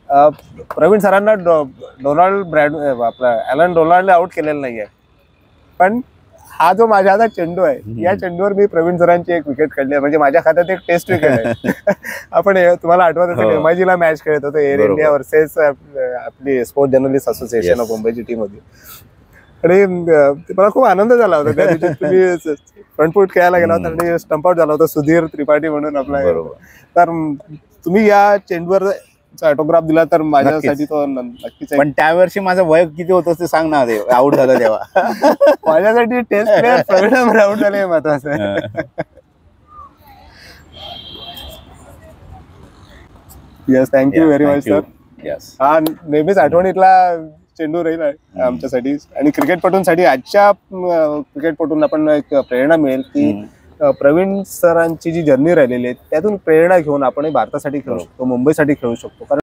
प्रवीण सरांना आपला Allen डोनाल्डने out केलेलं नाहीये, पण हा जो माझ्या हातात चेंडू आहे या चेंडूवर मी प्रवीण सरांची एक विकेट काढली आहे. म्हणजे माझ्या खात्यात एक टेस्ट विकेट आहे. आपण तुम्हाला आठवत असेल MIG ला मॅच खेळत होतो, एअर इंडिया वर्सेस आपली स्पोर्ट जर्नलिस्ट असोसिएशन ऑफ मुंबईची टीम होती. आणि मला खूप आनंद झाला होता त्या दिवशी. तुम्ही फ्रंट फूट खेळायला गेला होता आणि स्टंप आउट झाला होता सुधीर त्रिपाठी म्हणून आपला. तर तुम्ही या चेंडूवर ऑटोग्राफ दिला तर माझ्यासाठी तो नक्कीच. पण त्यावर्षी माझं वय किती होतं ते सांग ना, ते आउट झालं तेव्हा. माझ्यासाठी टेस्ट प्लेअर प्रवीण आउट झाले हे महत्वाचं आहे. Yes, thank you very much sir. हा नेहमीच आठवणीतला चेंडू राहील आमच्यासाठी आणि क्रिकेटपटूंसाठी. आजच्या क्रिकेटपटूंना पण एक प्रेरणा मिळेल की प्रवीण सरांची जी जर्नी राहिलेली आहे त्यातून प्रेरणा घेऊन आपण भारतासाठी खेळू शकतो, मुंबईसाठी खेळू शकतो. कारण